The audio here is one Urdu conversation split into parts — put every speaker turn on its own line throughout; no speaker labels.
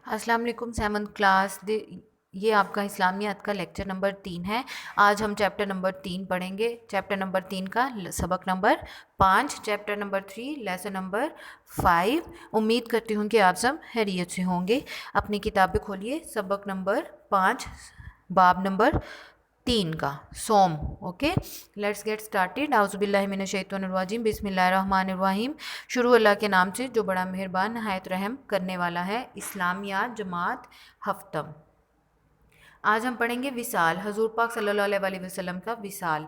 السلام علیکم 7th کلاس یہ آپ کا اسلامیات کا لیکچر نمبر 3 ہے۔ آج ہم چیپٹر نمبر 3 پڑھیں گے۔ چیپٹر نمبر 3 کا سبق number 5، chapter number 3 lesson number 5۔ امید کرتی ہوں کہ آپ سب خیریت سے ہوں گے۔ اپنی کتابیں کھولیے، سبق نمبر 5 باب نمبر 3 کا سوم۔ Okay, let's get started. اعوذ باللہ من الشیطان الرجیم، بسم اللہ الرحمن الرحیم۔ شروع اللہ کے نام سے جو بڑا مہربان نہایت رحم کرنے والا ہے۔ اسلامیات جماعت ہفتم۔ آج ہم پڑھیں گے وصال، حضور پاک صلی اللہ علیہ وسلم کا وصال۔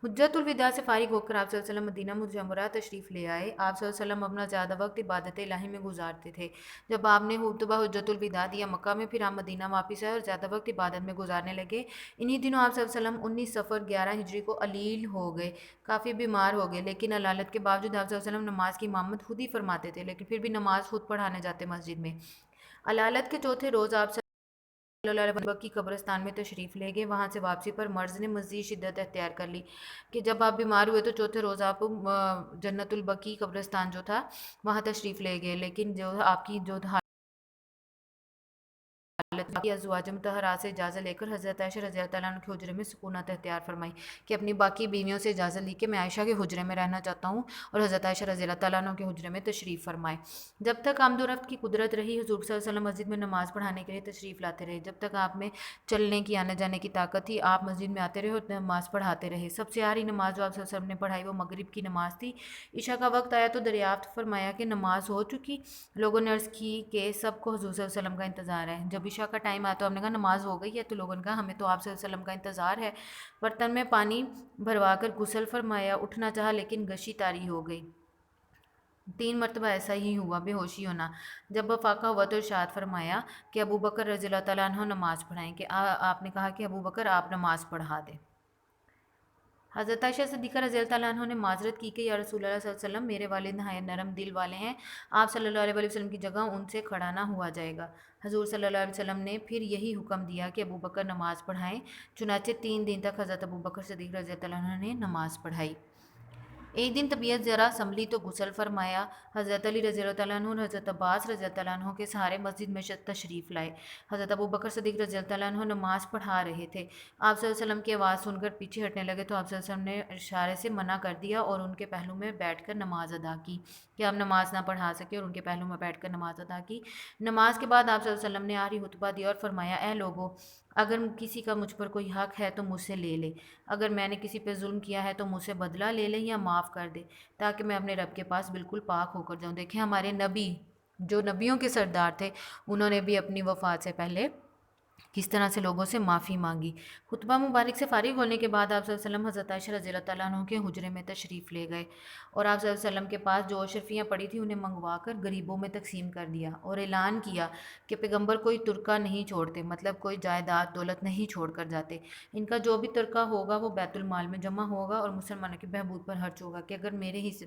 حجت الوداع سے فارغ ہو کر آپ صلی اللہ علیہ وسلم مدینہ منورہ تشریف لے آئے۔ آپ صلی اللہ علیہ وسلم اپنا زیادہ وقت عبادت الہی میں گزارتے تھے۔ جب آپ نے خطبہ حجت الوداع دیا مکہ میں، پھر آپ مدینہ واپس آئے اور زیادہ وقت عبادت میں گزارنے لگے۔ انہی دنوں آپ صلی اللہ علیہ وسلم 19 صفر 11 ہجری کو علیل ہو گئے، کافی بیمار ہو گئے، لیکن علالت کے باوجود آپ صلی اللہ علیہ وسلم نماز کی امامت خود ہی فرماتے تھے، لیکن پھر بھی نماز خود پڑھانے جاتے مسجد میں۔ علالت کے چوتھے روز آپ صلی اللہ علیہ وسلم کی قبرستان میں تشریف لے گئے۔ وہاں سے واپسی پر مرض نے مزید شدت اختیار کر لی کہ جب آپ بیمار ہوئے تو چوتھے روز آپ جنت البقیع قبرستان جو تھا وہاں تشریف لے گئے، لیکن جو آپ کی جو کی ازواج مطہرات سے اجازت لے کر حضرت عائشہ رضی اللہ تعالیٰ عنہ کے حجرے میں سکونت اختیار فرمائی کہ اپنی باقی بیویوں سے اجازت لی کہ میں عائشہ کے حجرے میں رہنا چاہتا ہوں، اور حضرت عائشہ رضی اللہ تعالیٰ عنہ کے حجرے میں تشریف فرمائے۔ جب تک آمد و رفت کی قدرت رہی، حضور صلی اللہ علیہ وسلم مسجد میں نماز پڑھانے کے لیے تشریف لاتے رہے۔ جب تک آپ میں چلنے کی آنے جانے کی طاقت تھی، آپ مسجد میں آتے رہے اور نماز پڑھاتے رہے۔ سب سے آخری نماز جو آپ صلی اللہ علیہ وسلم نے پڑھائی وہ مغرب کی نماز تھی۔ عشاء کا وقت آیا تو دریافت فرمایا کہ نماز ہو چکی۔ لوگوں نے عرض کی کہ سب کو حضور صلی اللہ علیہ وسلم کا انتظار ہے۔ جب عشاء کا ٹائم آیا تو ہم نے کہا نماز ہو گئی ہے، تو لوگوں نے کہا ہمیں تو آپ صلی اللہ علیہ وسلم کا انتظار ہے۔ برتن میں پانی بھروا کر غسل فرمایا، اٹھنا چاہا لیکن غشی طاری ہو گئی۔ 3 مرتبہ ایسا ہی ہوا، بے ہوشی ہونا۔ جب افاقہ ہوا تو ارشاد فرمایا کہ ابو بکر رضی اللہ تعالیٰ عنہ نماز پڑھائیں، کہ آپ نے کہا کہ ابو بکر آپ نماز پڑھا دیں۔ حضرت عائشہ صدیقہ رضی اللہ تعالیٰ عنہ نے معذرت کی کہ یا رسول اللہ صلی اللہ علیہ وسلم، میرے والد نہایت نرم دل والے ہیں، آپ صلی اللہ علیہ وسلم کی جگہ ان سے کھڑا نہ ہوا جائے گا۔ حضور صلی اللہ علیہ وسلم نے پھر یہی حکم دیا کہ ابو بکر نماز پڑھائیں۔ چنانچہ 3 دن تک حضرت ابو بکر صدیق رضی اللہ عنہ نے نماز پڑھائی۔ ایک دن طبیعت ذرا سنبھلی تو غسل فرمایا۔ حضرت علی رضی اللہ تعالیٰ عنہ اور حضرت عباس رضی اللہ تعالیٰ عنہ کے سہارے مسجد میں تشریف لائے۔ حضرت ابو بکر صدیق رضی اللہ تعالیٰ عنہ نماز پڑھا رہے تھے۔ آپ صلی اللہ علیہ وسلم کی آواز سن کر پیچھے ہٹنے لگے تو آپ صلی اللہ علیہ وسلم نے اشارے سے منع کر دیا اور ان کے پہلو میں بیٹھ کر نماز ادا کی کہ آپ نماز نہ پڑھا سکے، اور ان کے پہلو میں بیٹھ کر نماز ادا کی۔ نماز کے بعد آپ صلی اللہ علیہ وسلم نے آخری خطبہ دیا اور فرمایا، اے لوگو، اگر کسی کا مجھ پر کوئی حق ہے تو مجھ سے لے لے، اگر میں نے کسی پہ ظلم کیا ہے تو مجھ سے بدلہ لے لے یا معاف کر دے، تاکہ میں اپنے رب کے پاس بالکل پاک ہو کر جاؤں۔ دیکھیں ہمارے نبی جو نبیوں کے سردار تھے، انہوں نے بھی اپنی وفات سے پہلے کس طرح سے لوگوں سے معافی مانگی۔ خطبہ مبارک سے فارغ ہونے کے بعد آپ صلی اللہ علیہ وسلم حضرت عائشہ رضی اللہ تعالیٰ عنہ کے حجرے میں تشریف لے گئے، اور آپ صلی اللہ علیہ وسلم کے پاس جو اشرفیاں پڑی تھیں انہیں منگوا کر غریبوں میں تقسیم کر دیا، اور اعلان کیا کہ پیغمبر کوئی ترکہ نہیں چھوڑتے، مطلب کوئی جائیداد دولت نہیں چھوڑ کر جاتے۔ ان کا جو بھی ترکہ ہوگا وہ بیت المال میں جمع ہوگا اور مسلمانوں کی بہبود پر خرچ ہوگا، کہ اگر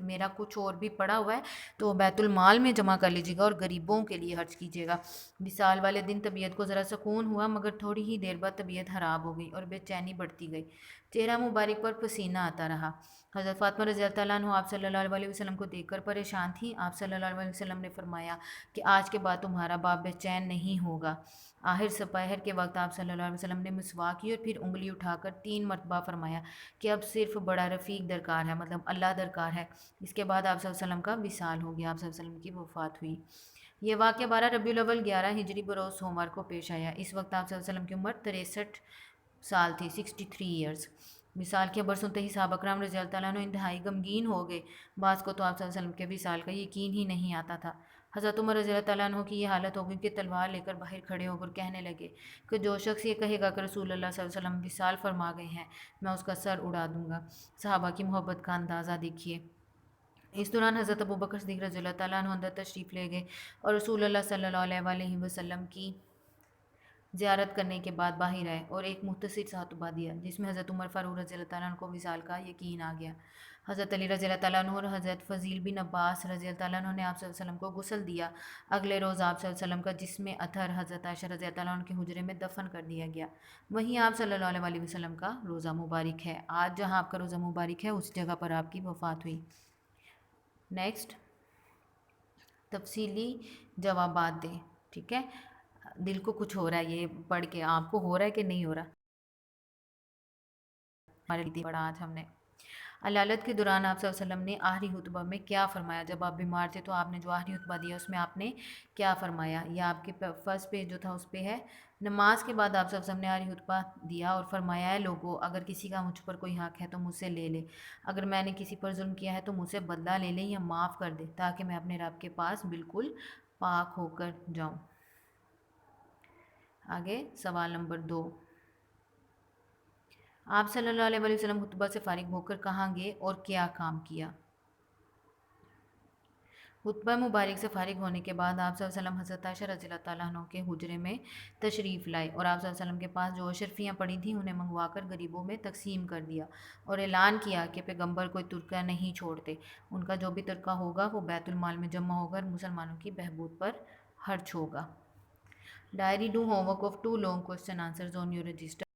میرا کچھ اور بھی پڑا ہوا ہے تو وہ بیت المال میں جمع کر لیجیے گا اور غریبوں کے لیے خرچ کیجیے گا۔ وصال والے دن طبیعت کو ذرا سکون ہوا، مگر تھوڑی ہی دیر بعد طبیعت خراب ہو گئی اور بے چینی بڑھتی گئی، چہرہ مبارک پر پسینہ آتا رہا۔ حضرت فاطمہ رضی اللہ تعالیٰ عنہ آپ صلی اللہ علیہ وسلم کو دیکھ کر پریشان تھیں۔ آپ صلی اللہ علیہ وسلم نے فرمایا کہ آج کے بعد تمہارا باپ بے چین نہیں ہوگا۔ آخر سپہر کے وقت آپ صلی اللہ علیہ وسلم نے مسواک کی اور پھر انگلی اٹھا کر 3 مرتبہ فرمایا کہ اب صرف بڑا رفیق درکار ہے، مطلب اللہ درکار ہے۔ اس کے بعد آپ صلی اللہ علیہ وسلم کا وصال ہو گیا، آپ صلی اللہ علیہ وسلم کی وفات ہوئی۔ یہ واقعہ 12 ربیع الاول 11 ہجری بروز سوموار کو پیش آیا۔ اس وقت آپ صلی اللہ علیہ وسلم کی عمر 63 سال تھی، 63 ایئرز۔ وصال کی خبر سنتے ہی صحابہ کرام رضی اللہ تعالیٰ عنہ انتہائی غمگین ہو گئے۔ بعض کو تو آپ صلی اللہ علیہ وسلم کے وصال کا یقین ہی نہیں آتا تھا۔ حضرت عمر رضی اللہ تعالیٰ عنہ کی یہ حالت ہو گئی کہ تلوار لے کر باہر کھڑے ہو کر کہنے لگے کہ جو شخص یہ کہے گا کہ رسول اللہ صلی اللہ علیہ وسلم وصال فرما گئے ہیں، میں اس کا سر اڑا دوں گا۔ صحابہ کی محبت کا اندازہ دیکھیے۔ اس دوران حضرت ابو بکر صدیق رضی اللہ تعالیٰ عنہ اندر تشریف لے گئے اور رسول اللہ صلی اللہ علیہ وسلم کی زیارت کرنے کے بعد باہر آئے اور ایک مختصر سا خطبہ دیا، جس میں حضرت عمر فاروق رضی اللہ تعالیٰ عنہ کو وصال کا یقین آ گیا۔ حضرت علی رضی اللہ تعالیٰ عنہ اور حضرت فضیل بن عباس رضی اللہ تعالیٰ عنہ نے آپ صلی اللہ علیہ وسلم کو غسل دیا۔ اگلے روز آپ صلی اللہ علیہ وسلم کا جسم اطہر حضرت عائشہ رضی اللہ تعالیٰ عنہ کے حجرے میں دفن کر دیا گیا۔ وہیں آپ صلی اللہ علیہ وسلم کا روزہ مبارک ہے۔ آج جہاں آپ کا روزہ مبارک ہے اس جگہ پر آپ کی وفات ہوئی۔ نیکسٹ، تفصیلی جوابات دیں، ٹھیک ہے۔ دل کو کچھ ہو رہا ہے یہ پڑھ کے، آپ کو ہو رہا ہے کہ نہیں ہو رہا؟ ہمارے لیے پڑھا آج ہم نے۔ علالت کے دوران آپ صلی اللہ علیہ وسلم نے آخری خطبہ میں کیا فرمایا؟ جب آپ بیمار تھے تو آپ نے جو آخری خطبہ دیا اس میں آپ نے کیا فرمایا؟ یہ آپ کے فرسٹ پیج جو تھا اس پہ ہے۔ نماز کے بعد آپ صلی اللہ علیہ وسلم نے آخری خطبہ دیا اور فرمایا ہے لوگو اگر کسی کا مجھ پر کوئی حق ہے تو مجھ سے لے لے، اگر میں نے کسی پر ظلم کیا ہے تو مجھ سے بدلہ لے لے یا معاف کر دے تاکہ میں اپنے رب کے پاس بالکل پاک ہو کر جاؤں۔ آگے سوال نمبر 2، آپ صلی اللہ علیہ وسلم خطبہ سے فارغ ہو کر کہاں گئے اور کیا کام کیا؟ خطبہ مبارک سے فارغ ہونے کے بعد آپ صلی اللہ علیہ وسلم حضرت عائشہ رضی اللہ تعالیٰ عنہ کے حجرے میں تشریف لائے اور آپ صلی اللہ علیہ وسلم کے پاس جو اشرفیاں پڑی تھیں انہیں منگوا کر غریبوں میں تقسیم کر دیا اور اعلان کیا کہ پیغمبر کوئی ترکہ نہیں چھوڑتے، ان کا جو بھی ترکہ ہوگا وہ بیت المال میں جمع ہو کر مسلمانوں کی بہبود پر خرچ ہوگا۔ Diary do homework of 2 long question answers on your register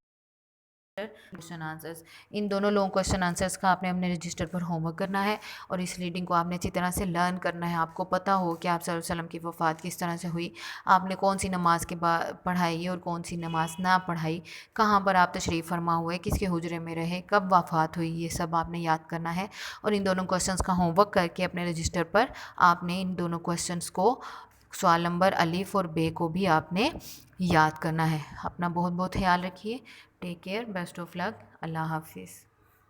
question answers. ان دونوں لانگ کوسچن آنسرز کا آپ نے اپنے رجسٹر پر ہوم ورک کرنا ہے اور اس ریڈنگ کو آپ نے اچھی طرح سے لرن کرنا ہے۔ آپ کو پتہ ہو کہ آپ صلی اللہ علیہ وسلم کی وفات کس طرح سے ہوئی، آپ نے کون سی نماز کے بعد پڑھائی اور کون سی نماز نہ پڑھائی، کہاں پر آپ تشریف فرما ہوئے، کس کے حجرے میں رہے، کب وفات ہوئی، یہ سب آپ نے یاد کرنا ہے اور ان دونوں کوسچنز کا ہوم ورک کر کے اپنے رجسٹر پر آپ نے ان دونوں کوسچنز کو سوال نمبر الف اور بے کو بھی آپ نے یاد کرنا ہے۔ اپنا بہت بہت خیال رکھیے۔ ٹیک کیئر، بیسٹ آف لک، اللہ حافظ۔